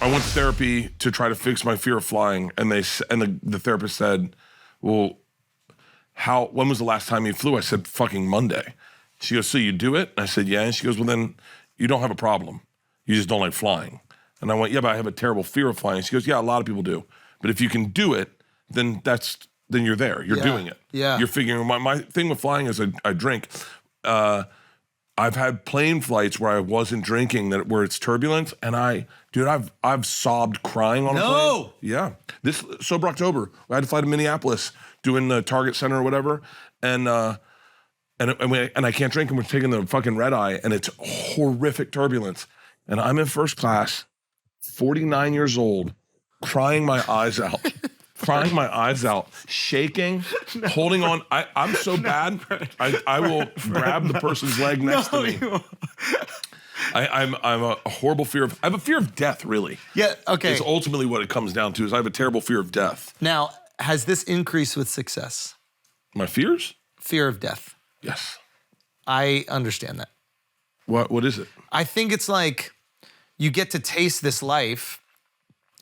I went to therapy to try to fix my fear of flying, and the therapist said, well, when was the last time you flew? I said, fucking Monday. She goes, so you do it? And I said, yeah. And she goes, well, then you don't have a problem. You just don't like flying. And I went, yeah, but I have a terrible fear of flying. She goes, yeah, a lot of people do. But if you can do it, then you're there. You're doing it. Yeah. You're figuring, my thing with flying is I drink. I've had plane flights where I wasn't drinking, where it's turbulence, and I've sobbed crying on a plane. Yeah. This Sober October, I had to fly to Minneapolis doing the Target Center or whatever, and I can't drink, and we're taking the fucking red eye, and it's horrific turbulence. And I'm in first class, 49 years old, crying my eyes out. Crying my eyes out, shaking, holding on. I'm so bad, I will grab the person's leg next to me. I'm a horrible I have a fear of death, really. Yeah, okay. It's ultimately what it comes down to, is I have a terrible fear of death. Now, has this increased with success? My fears? Fear of death. Yes. I understand that. What is it? I think it's like you get to taste this life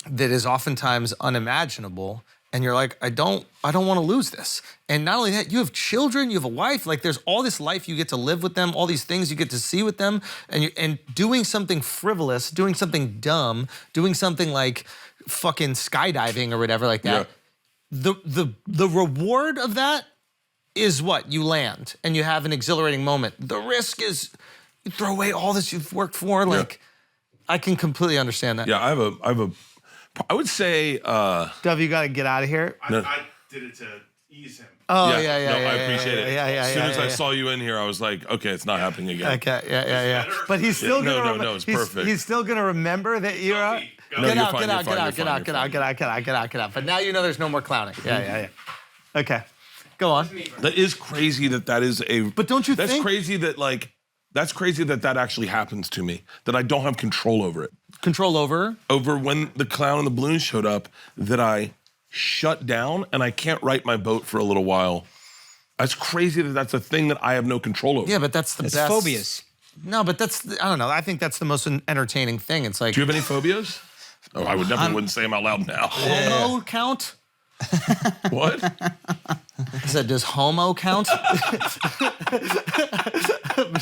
that is oftentimes unimaginable, and you're like, I don't want to lose this. And not only that, you have children, you have a wife, like there's all this life you get to live with them, all these things you get to see with them, and doing something frivolous, doing something dumb, doing something like fucking skydiving or whatever like that. Yeah. The reward of that is what? You land and you have an exhilarating moment. The risk is you throw away all this you've worked for. Like, I can completely understand that. Yeah, I would say... Dov, you got to get out of here. I did it to ease him. Oh, No, yeah. I appreciate it. Yeah, as soon as I saw you in here, I was like, okay, it's not happening again. Okay, yeah. But he's still gonna No, it's perfect. He's still gonna remember that you're out. Get out. But now you know there's no more clowning. Yeah. Okay, go on. That is crazy that is a... But don't you think... That's crazy that actually happens to me, that I don't have control over it. Control over? Over when the clown and the balloon showed up, that I shut down and I can't right my boat for a little while. That's crazy that's a thing that I have no control over. Yeah, but that's the best. Phobias. No, but I don't know. I think that's the most entertaining thing. It's like... Do you have any phobias? Oh, I wouldn't say them out loud now. Homo count? What? I said, does homo count?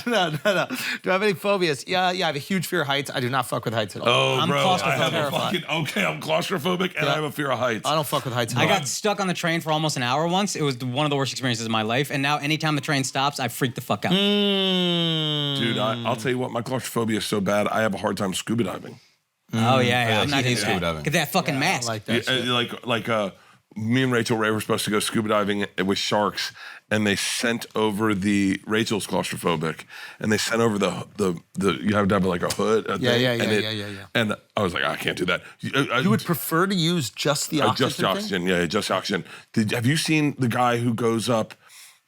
No. Do I have any phobias? Yeah, I have a huge fear of heights. I do not fuck with heights at all. Oh, I'm bro, I have claustrophobic. I'm claustrophobic and I have a fear of heights. I don't fuck with heights at I all. got stuck on the train for almost an hour once. It was one of the worst experiences of my life. And now anytime the train stops, I freak the fuck out. Dude, I'll tell you what, my claustrophobia is so bad, I have a hard time scuba diving. Oh, yeah. I'm not hates into scuba that. diving. Get that fucking mask. I like that shit. Me and Rachel Ray were supposed to go scuba diving with sharks, and they sent over Rachel's claustrophobic, and they sent over the you have to have like a hood. Yeah. And I was like, I can't do that. You would prefer to use just the oxygen just the oxygen, yeah, just the oxygen. Have you seen the guy who goes up?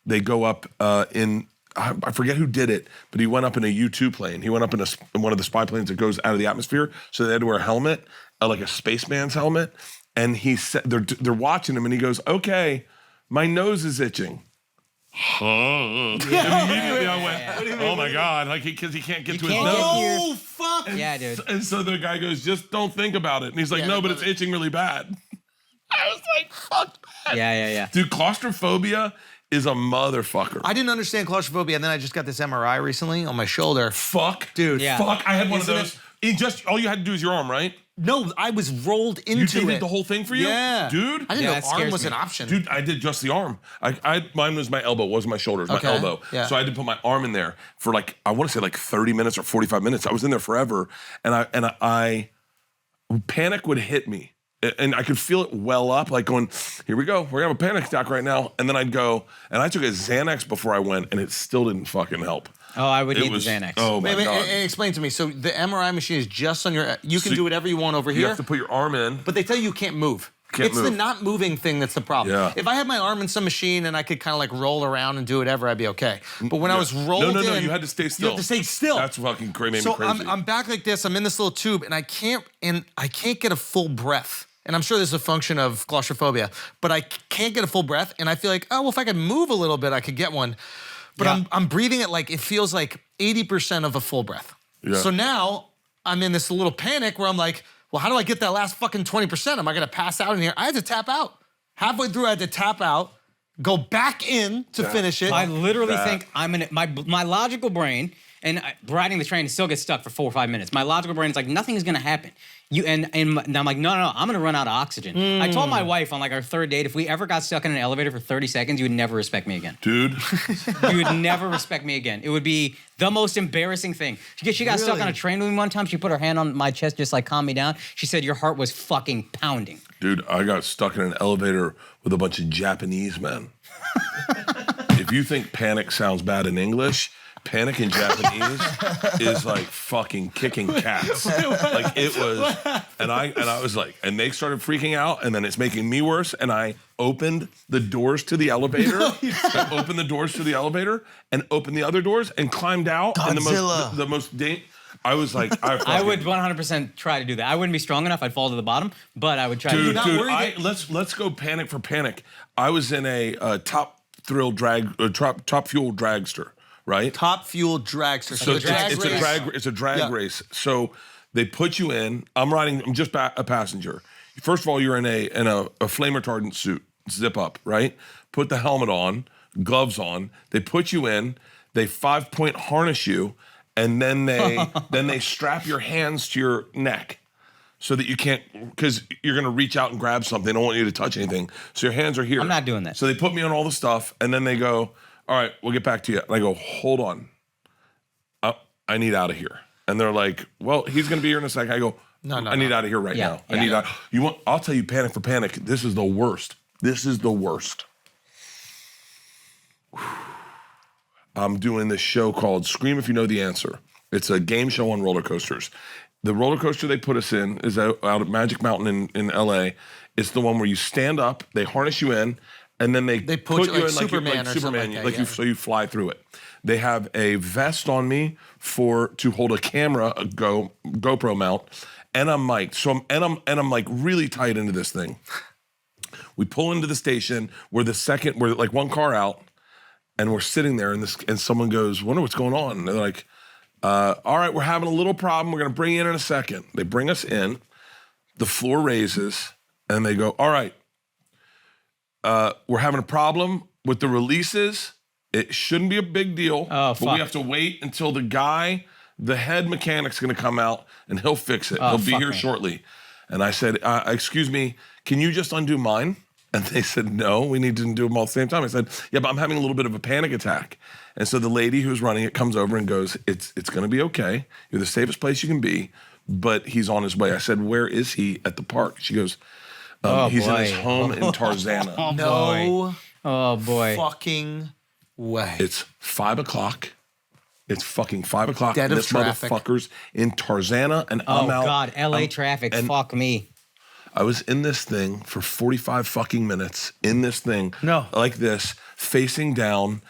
They go up in. I forget who did it, but he went up in a U-2 plane. He went up in one of the spy planes that goes out of the atmosphere, so they had to wear a helmet, like a spaceman's helmet. And he said, they're watching him, and he goes, okay, my nose is itching. Immediately I went, oh my God, because he can't get to his nose. Oh, fuck. Yeah, dude. And so the guy goes, just don't think about it. And he's like, no, but it's itching really bad. I was like, fuck that. Yeah. Dude, claustrophobia is a motherfucker. I didn't understand claustrophobia, and then I just got this MRI recently on my shoulder. Fuck. Dude. Yeah. Fuck, I had one of those. All you had to do is your arm, right? No, I was rolled into You it. did the whole thing for you? Yeah. Dude? I didn't know that arm scares was me. an option. Dude, I did just the arm. Mine was my elbow, wasn't my shoulder, it was my Okay, elbow. yeah. So I had to put my arm in there for I want to say 30 minutes or 45 minutes. I was in there forever, and I panic would hit me. And I could feel it well up, like going, here we go, we're gonna have a panic attack right now. And then I'd go, and I took a Xanax before I went, and it still didn't fucking help. Oh, I would need the Xanax. Oh my Wait, God. explain to me. So the MRI machine is just on your. You can do whatever you want over You here. have to put your arm in. But they tell you can't move. Can't it's the move. not moving thing that's the problem. Yeah. If I had my arm in some machine and I could kind of roll around and do whatever, I'd be okay. But when I was rolled in, No, you had to stay still. You have to stay still. That's fucking made me so crazy. I'm back like this. I'm in this little tube, and I can't get a full breath. And I'm sure this is a function of claustrophobia, but I can't get a full breath, and I feel like, oh, well, if I could move a little bit, I could get one. But I'm breathing it it feels like 80% of a full breath. Yeah. So now I'm in this little panic where I'm like, well, how do I get that last fucking 20%? Am I gonna pass out in here? I had to tap out. Halfway through, I had to tap out, go back in to finish it. I literally think my logical brain, and riding the train still gets stuck for 4 or 5 minutes. My logical brain is like, nothing is gonna happen. And I'm like, no, I'm gonna run out of oxygen. I told my wife on like our third date, if we ever got stuck in an elevator for 30 seconds, you would never respect me again. Dude. You would never respect me again. It would be the most embarrassing thing. She got stuck on a train with me one time. She put her hand on my chest, just like calm me down. She said, your heart was fucking pounding. Dude, I got stuck in an elevator with a bunch of Japanese men. If you think panic sounds bad in English, panic in Japanese is like fucking kicking cats. Like it was, and I was like, and they started freaking out, and then it's making me worse. And I opened the doors to the elevator. I opened the doors to the elevator and opened the other doors and climbed out. Godzilla. And the most I was like, I would 100% try to do that. I wouldn't be strong enough. I'd fall to the bottom, but I would try to do that. Let's go panic for panic. I was in a Top Fuel dragster. Right? Top Fuel dragster. So it's a drag race. So they put you in. I'm just a passenger. First of all, you're in a flame retardant suit, zip up, right? Put the helmet on, gloves on. They put you in. They 5-point harness you, and then they strap your hands to your neck so that you can't, because you're gonna reach out and grab something. They don't want you to touch anything. So your hands are here. I'm not doing that. So they put me on all the stuff, and then they go, all right, we'll get back to you. And I go, hold on. I need out of here. And they're like, well, he's going to be here in a second. I go, no, I need out of here right now. I need out. I'll tell you, panic for panic. This is the worst. This is the worst. I'm doing this show called Scream If You Know the Answer. It's a game show on roller coasters. The roller coaster they put us in is out at Magic Mountain in LA. It's the one where you stand up, they harness you in, and then they put you in Superman so you fly through it. They have a vest on me to hold a camera, a GoPro mount, and I'm mic'd. So I'm like really tight into this thing. We pull into the station. We're like one car out, and we're sitting there, and someone goes, "Wonder what's going on?" And they're like, "All right, we're having a little problem. We're gonna bring you in a second." They bring us in. The floor raises, and they go, "All right. We're having a problem with the releases. It shouldn't be a big deal, but we have to wait until the head mechanic's going to come out, and he'll fix it. He'll be here shortly." And I said, "Excuse me, can you just undo mine?" And they said, "No, we need to do them all at the same time." I said, "Yeah, but I'm having a little bit of a panic attack." And so the lady who's running it comes over and goes, "It's going to be okay. You're the safest place you can be, but he's on his way." I said, "Where is he at the park?" She goes, "He's in his home in Tarzana." Oh boy. Oh boy. Fucking way. It's 5 o'clock. It's fucking 5 o'clock. Dead and of this traffic. motherfucker's in Tarzana, and I'm out. Oh God, LA traffic. Fuck me. I was in this thing for 45 fucking minutes. In this thing, like this, facing down.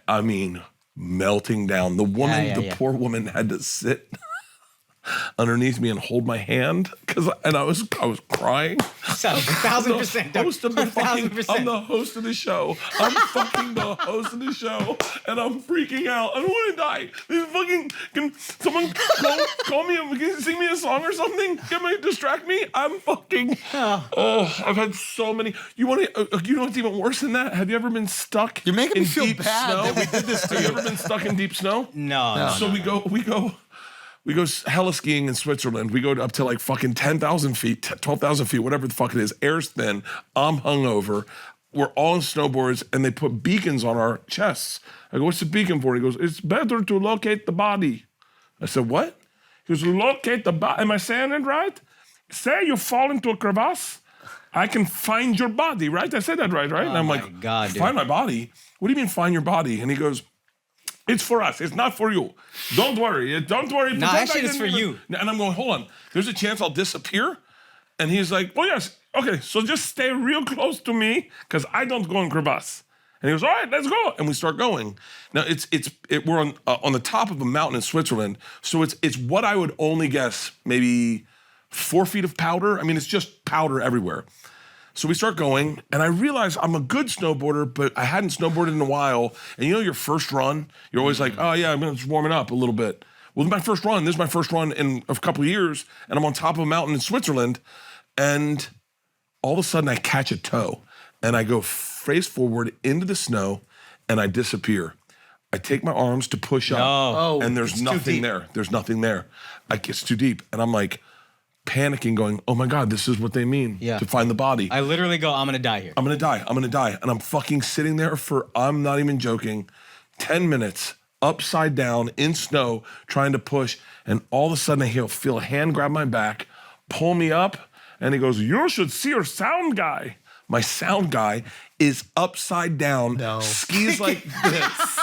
I mean, melting down. The woman, the poor woman, had to sit underneath me and hold my hand and I was crying. 1,000%. I'm the host of the show. I'm fucking the host of the show, and I'm freaking out. I don't want to die. Can someone call me and sing me a song or something? Distract me? I'm fucking. I've had so many. You know what's even worse than that? Have you ever been stuck? You're making me feel deep bad snow? that we did this to Have you. you ever been stuck in deep snow? No. So we go hella skiing in Switzerland. We go up to like fucking 10,000 feet, 12,000 feet, whatever the fuck it is. Air's thin. I'm hungover. We're all on snowboards, and they put beacons on our chests. I go, "What's the beacon for?" He goes, "It's better to locate the body." I said, "What?" He goes, "Locate the body." Am I saying it right? Say you fall into a crevasse, I can find your body, right? I said that right? And I'm like, God, dude. "Find my body? What do you mean find your body?" And he goes, "It's for us. It's not for you. Don't worry. Don't worry." Nah, that shit is for you. And I'm going, "Hold on. There's a chance I'll disappear?" And he's like, "Oh, yes. Okay, so just stay real close to me because I don't go in crevasse." And he goes, "All right, let's go." And we start going. Now, we're on the top of a mountain in Switzerland. So it's what I would only guess maybe 4 feet of powder. I mean, it's just powder everywhere. So we start going, and I realize I'm a good snowboarder, but I hadn't snowboarded in a while. And you know your first run, you're always like, "Oh, yeah, I'm just warming up a little bit." Well, this is my first run. This is my first run in a couple of years, and I'm on top of a mountain in Switzerland, and all of a sudden I catch a toe, and I go face forward into the snow, and I disappear. I take my arms to push up, and there's nothing there. There's nothing there. It's too deep, and I'm like panicking, going, "Oh my God, this is what they mean to find the body." I literally go, I'm gonna die here. I'm gonna die. I'm gonna die, and I'm fucking sitting there for, I'm not even joking, 10 minutes. Upside down in snow, trying to push, and all of a sudden I feel a hand grab my back, pull me up, and he goes, "You should see your sound guy." My sound guy is upside down, skis like this,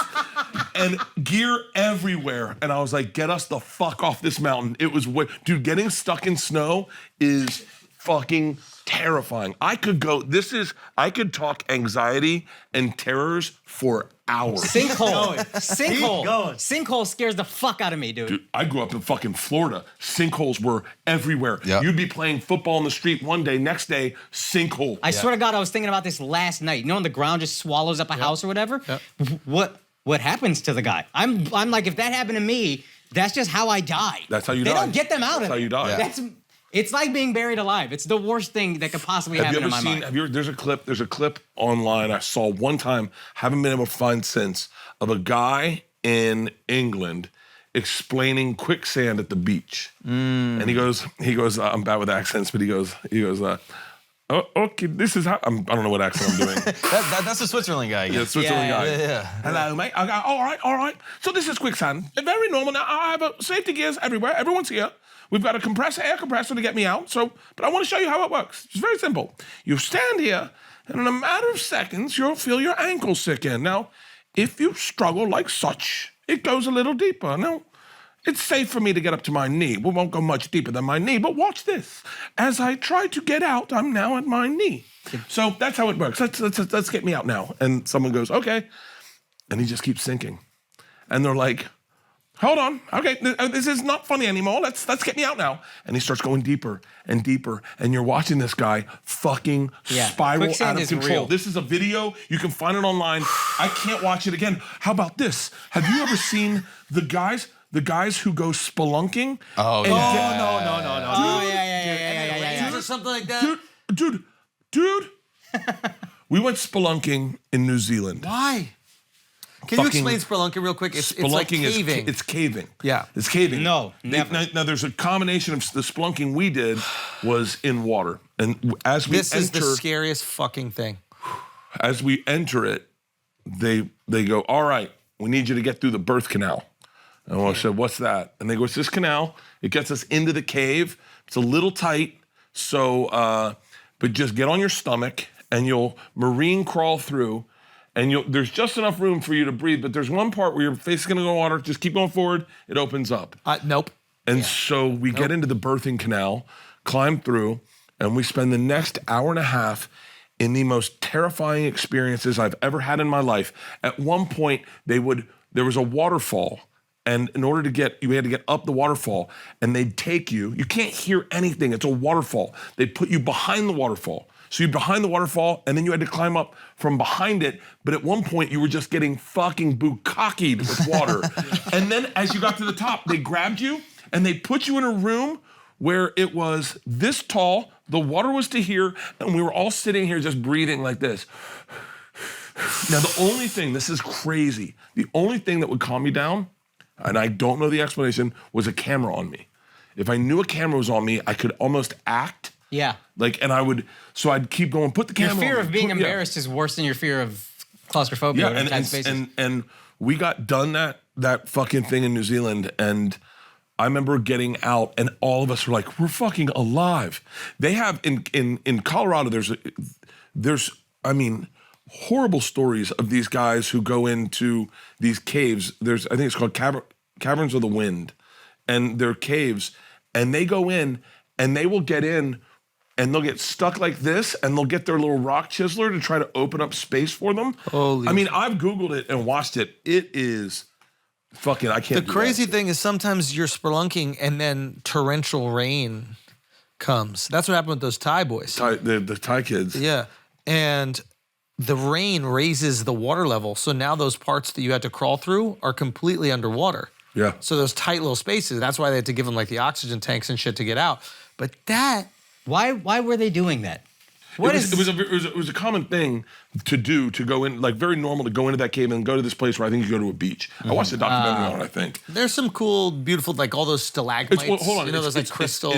and gear everywhere. And I was like, "Get us the fuck off this mountain." It was, dude, getting stuck in snow is fucking terrifying. I could talk anxiety and terrors for hours. Sinkhole scares the fuck out of me, dude. I grew up in fucking Florida. Sinkholes were everywhere. Yep. You'd be playing football in the street one day, next day, sinkhole. I swear to God, I was thinking about this last night. You know when the ground just swallows up a house or whatever? Yep. What happens to the guy? I'm like, if that happened to me, that's just how I die. That's how you die. They don't get them out of it. That's how you die. Yeah. It's like being buried alive. It's the worst thing that could possibly happen in my mind. There's a clip online I saw one time, haven't been able to find since, of a guy in England explaining quicksand at the beach. And he goes, I'm bad with accents, but he goes, "Oh, okay, this is how," I don't know what accent I'm doing. That's the Switzerland guy. Yeah, Switzerland guy. Yeah. "Hello, mate." I go, all right. So this is quicksand. Very normal. Now I have safety gears everywhere. Everyone's here. We've got a air compressor to get me out. But I want to show you how it works. It's very simple. You stand here, and in a matter of seconds, you'll feel your ankle sicken. Now, if you struggle like such, it goes a little deeper. Now, it's safe for me to get up to my knee. We won't go much deeper than my knee, but watch this. As I try to get out, I'm now at my knee. So that's how it works. Let's get me out now. And someone goes, "Okay." And he just keeps sinking. And they're like, "Hold on, okay, this is not funny anymore. Let's get me out now." And he starts going deeper and deeper, and you're watching this guy fucking spiral Quicksand out of control. Real. This is a video. You can find it online. I can't watch it again. How about this? Have you ever seen the guys who go spelunking? Oh, and no. Oh, yeah. Or something like that. Dude. We went spelunking in New Zealand. Why? Can you explain spelunking real quick? It's like caving. It's caving. Yeah. It's caving. No, never. Now, there's a combination of the spelunking we did was in water. And as we This is the scariest fucking thing. As we enter it, they go, "All right, we need you to get through the birth canal." And I said, "What's that?" And they go, "It's this canal. It gets us into the cave. It's a little tight, so but just get on your stomach and you'll marine crawl through. And there's just enough room for you to breathe, but there's one part where your face is gonna go in water. Just keep going forward. It opens up." Nope. And so we get into the birthing canal, climb through, and we spend the next hour and a half in the most terrifying experiences I've ever had in my life. At one point, there was a waterfall, and in order to you had to get up the waterfall, and they'd take you. You can't hear anything. It's a waterfall. They'd put you behind the waterfall. So you're behind the waterfall, and then you had to climb up from behind it. But at one point, you were just getting fucking bukkakied with water. And then as you got to the top, they grabbed you, and they put you in a room where it was this tall, the water was to here, and we were all sitting here just breathing like this. Now, the only thing, this is crazy, the only thing that would calm me down, and I don't know the explanation, was a camera on me. If I knew a camera was on me, I could almost act. Yeah. So I'd keep going, put the camera on. Your fear of being embarrassed is worse than your fear of claustrophobia. Yeah, and we got done that fucking thing in New Zealand, and I remember getting out, and all of us were like, "We're fucking alive." They have in Colorado, there's horrible stories of these guys who go into these caves. I think it's called Caverns of the Wind, and they're caves, and they go in, and they will get in, and they'll get stuck like this, and they'll get their little rock chiseler to try to open up space for them. I've Googled it and watched it. It is fucking, I can't. The crazy thing is sometimes you're spelunking and then torrential rain comes. That's what happened with those Thai boys. The Thai kids. Yeah. And the rain raises the water level. So now those parts that you had to crawl through are completely underwater. Yeah. So those tight little spaces, that's why they had to give them like the oxygen tanks and shit to get out. But that, Why were they doing that? It was a common thing to do, to go in, like very normal to go into that cave and go to this place where I think you go to a beach. I watched a documentary on it, I think. there's some cool, beautiful, like all those stalagmites. Hold on. You know, those like crystals.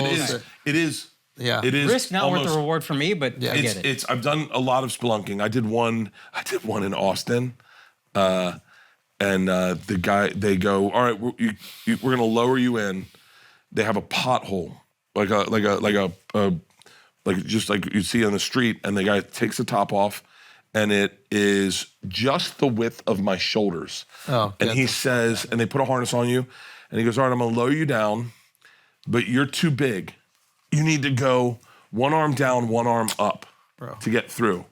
It is. Yeah. It is. Risk not almost, worth the reward for me, but I get it. I've done a lot of spelunking. I did one in Austin. And they go, all right, we're going to lower you in. They have a pothole, just like you see on the street, and the guy takes the top off, and it is just the width of my shoulders. Oh, and he says, and they put a harness on you, and he goes, all right, I'm gonna lower you down, but you're too big. You need to go one arm down, one arm up to get through.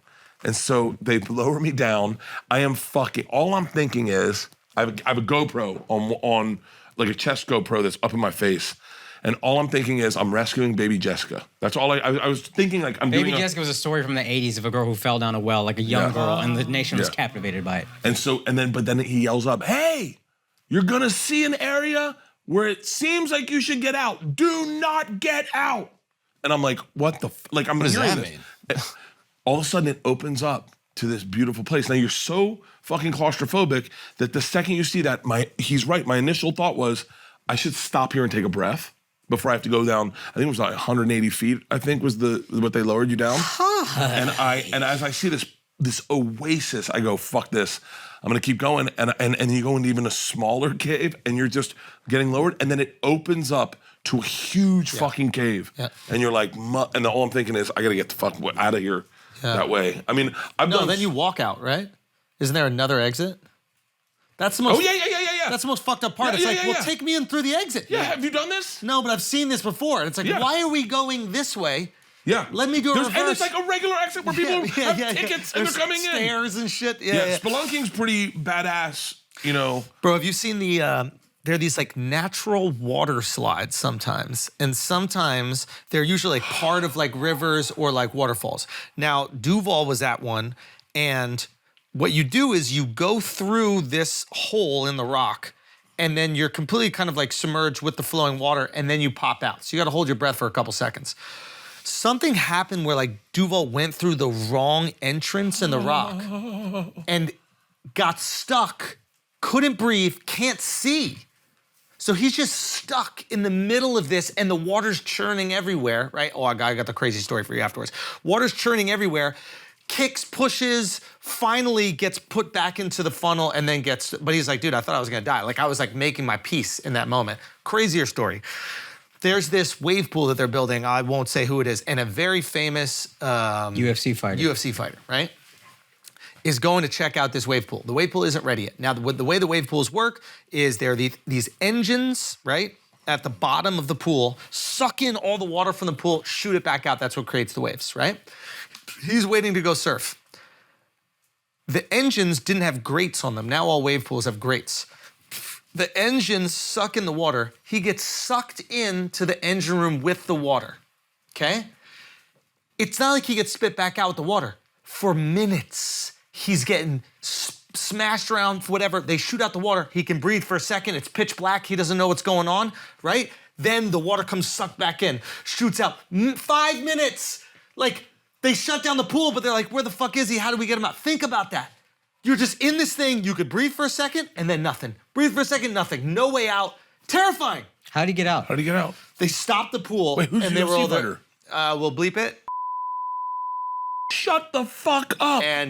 And so they lower me down. All I'm thinking is, I have a GoPro on like a chest GoPro that's up in my face. And all I'm thinking is I'm rescuing baby Jessica. That's all I was thinking, like I'm Baby doing. Jessica was a story from the 80s of a girl who fell down a well, like a young girl, and the nation was captivated by it. But then he yells up, hey, you're gonna see an area where it seems like you should get out. Do not get out. And I'm like, what the, like I'm What does hearing that this. mean? All of a sudden it opens up to this beautiful place. Now you're so fucking claustrophobic that the second you see that, he's right. My initial thought was, I should stop here and take a breath before I have to go down. I think it was like 180 feet, I think was what they lowered you down. And as I see this oasis, I go, fuck this. I'm gonna keep going. And you go into even a smaller cave and you're just getting lowered. And then it opens up to a huge fucking cave. Yeah. And you're like, and all I'm thinking is, I gotta get the fuck out of here that way. I mean, then you walk out, right? Isn't there another exit? That's the most. Oh, yeah. That's the most fucked up part. Well, take me in through the exit. Yeah, have you done this? No, but I've seen this before. And it's like, why are we going this way? Yeah. Let me do a reverse. And it's like a regular exit where people have tickets and they're coming in. Stairs and shit. Yeah, spelunking's pretty badass, you know. Bro, have you seen there are these like natural water slides sometimes, and sometimes they're usually like part of like rivers or like waterfalls. Now, Duval was at one, and what you do is you go through this hole in the rock, and then you're completely kind of like submerged with the flowing water, and then you pop out. So you got to hold your breath for a couple seconds. Something happened where like Duval went through the wrong entrance in the rock and got stuck, couldn't breathe, can't see. So he's just stuck in the middle of this, and the water's churning everywhere, right? Oh, I got the crazy story for you afterwards. Water's churning everywhere, kicks, pushes, finally gets put back into the funnel, and then but he's like, dude, I thought I was gonna die. Like I was like making my peace in that moment. Crazier story. There's this wave pool that they're building, I won't say who it is, and a very famous UFC fighter, right? Is going to check out this wave pool. The wave pool isn't ready yet. Now, the way the wave pools work is there are these engines, right, at the bottom of the pool, suck in all the water from the pool, shoot it back out. That's what creates the waves, right? He's waiting to go surf. The engines didn't have grates on them. Now all wave pools have grates. The engines suck in the water. He gets sucked into the engine room with the water, okay? It's not like he gets spit back out with the water. For minutes, he's getting smashed around, whatever. They shoot out the water. He can breathe for a second. It's pitch black. He doesn't know what's going on, right? Then the water comes sucked back in, shoots out. 5 minutes. Like, they shut down the pool, but they're like, where the fuck is he? How do we get him out? Think about that. You're just in this thing. You could breathe for a second and then nothing. Breathe for a second, nothing. No way out. Terrifying. How'd he get out? They stopped the pool. Wait, who's and the they were all UFC fighter? We'll bleep it. Shut the fuck up. And